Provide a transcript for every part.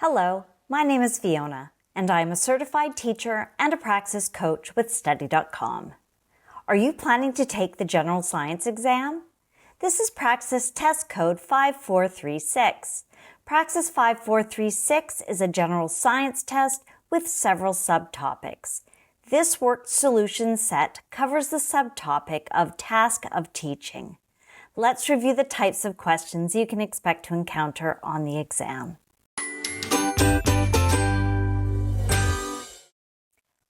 Hello, my name is Fiona, and I am a certified teacher and a Praxis coach with Study.com. Are you planning to take the General Science exam? This is Praxis Test Code 5436. Praxis 5436 is a general science test with several subtopics. This worked solution set covers the subtopic of task of teaching. Let's review the types of questions you can expect to encounter on the exam.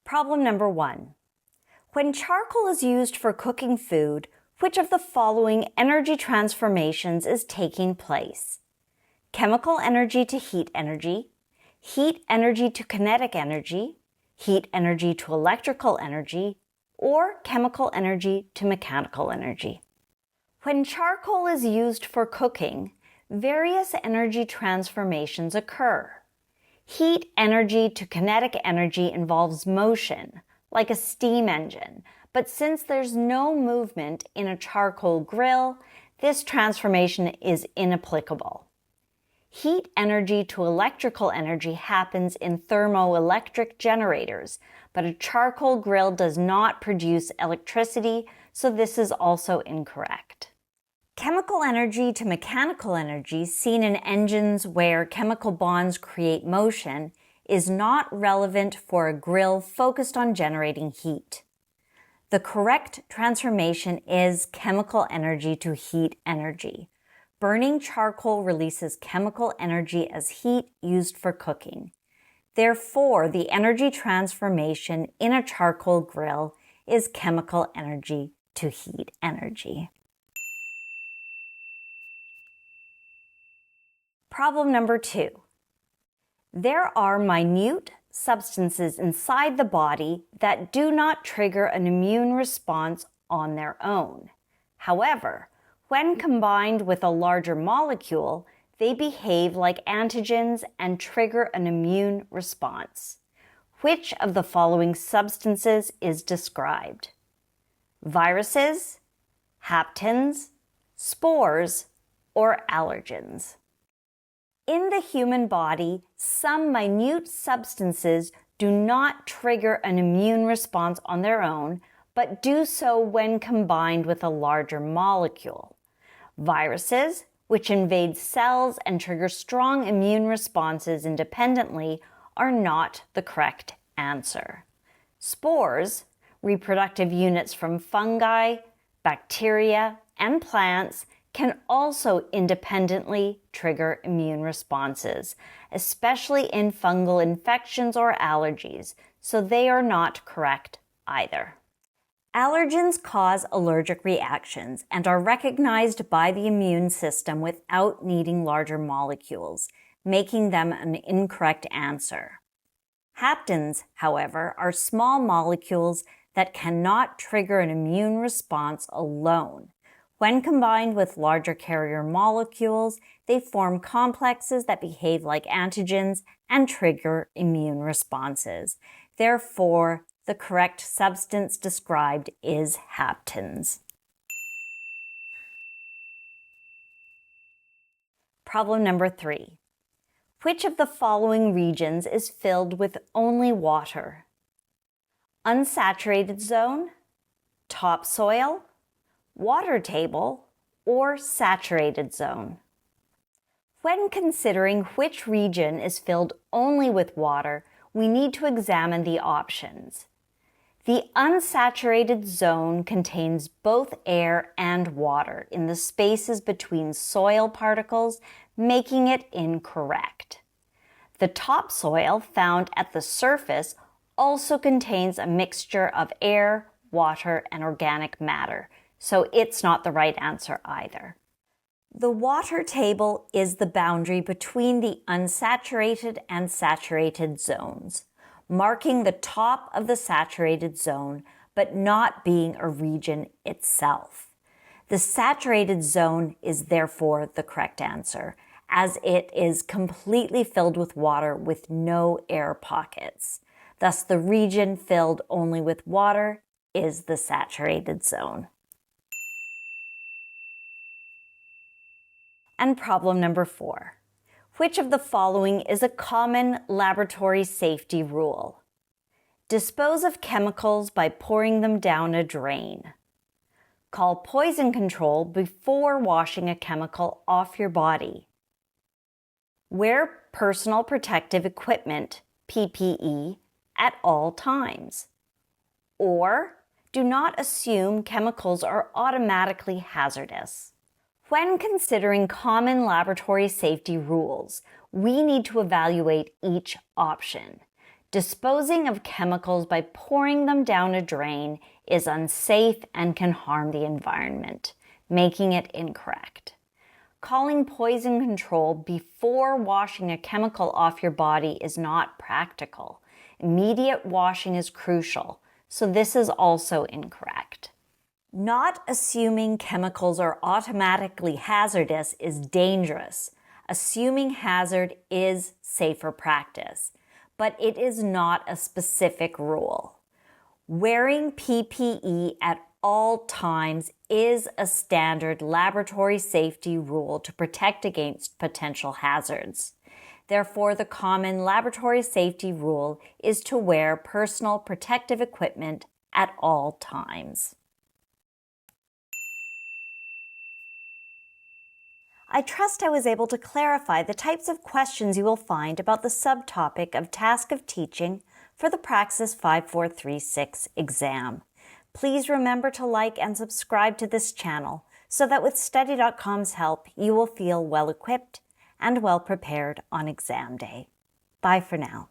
Problem number 1. When charcoal is used for cooking food, which of the following energy transformations is taking place? Chemical energy to heat energy to kinetic energy, heat energy to electrical energy, or chemical energy to mechanical energy. When charcoal is used for cooking, various energy transformations occur. Heat energy to kinetic energy involves motion, like a steam engine, but since there's no movement in a charcoal grill, this transformation is inapplicable. Heat energy to electrical energy happens in thermoelectric generators, but a charcoal grill does not produce electricity, so this is also incorrect. Chemical energy to mechanical energy, seen in engines where chemical bonds create motion, is not relevant for a grill focused on generating heat. The correct transformation is chemical energy to heat energy. Burning charcoal releases chemical energy as heat used for cooking. Therefore, the energy transformation in a charcoal grill is chemical energy to heat energy. Problem number 2. There are minute substances inside the body that do not trigger an immune response on their own. However, when combined with a larger molecule, they behave like antigens and trigger an immune response. Which of the following substances is described? Viruses, haptens, spores, or allergens? In the human body, some minute substances do not trigger an immune response on their own, but do so when combined with a larger molecule. Viruses, which invade cells and trigger strong immune responses independently, are not the correct answer. Spores, reproductive units from fungi, bacteria, and plants, can also independently trigger immune responses, especially in fungal infections or allergies, so they are not correct either. Allergens cause allergic reactions and are recognized by the immune system without needing larger molecules, making them an incorrect answer. Haptens, however, are small molecules that cannot trigger an immune response alone. When combined with larger carrier molecules, they form complexes that behave like antigens and trigger immune responses. Therefore, the correct substance described is haptens. Problem number 3. Which of the following regions is filled with only water? Unsaturated zone, topsoil, water table, or saturated zone? When considering which region is filled only with water, we need to examine the options. The unsaturated zone contains both air and water in the spaces between soil particles, making it incorrect. The topsoil found at the surface also contains a mixture of air, water, and organic matter, so it's not the right answer either. The water table is the boundary between the unsaturated and saturated zones, marking the top of the saturated zone, but not being a region itself. The saturated zone is therefore the correct answer, as it is completely filled with water with no air pockets. Thus, the region filled only with water is the saturated zone. And problem number 4. Which of the following is a common laboratory safety rule? Dispose of chemicals by pouring them down a drain. Call poison control before washing a chemical off your body. Wear personal protective equipment, PPE, at all times. Or do not assume chemicals are automatically hazardous. When considering common laboratory safety rules, we need to evaluate each option. Disposing of chemicals by pouring them down a drain is unsafe and can harm the environment, making it incorrect. Calling poison control before washing a chemical off your body is not practical. Immediate washing is crucial, so this is also incorrect. Not assuming chemicals are automatically hazardous is dangerous. Assuming hazard is safer practice, but it is not a specific rule. Wearing PPE at all times is a standard laboratory safety rule to protect against potential hazards. Therefore, the common laboratory safety rule is to wear personal protective equipment at all times. I trust I was able to clarify the types of questions you will find about the subtopic of task of teaching for the Praxis 5436 exam. Please remember to like and subscribe to this channel so that with Study.com's help, you will feel well equipped and well prepared on exam day. Bye for now.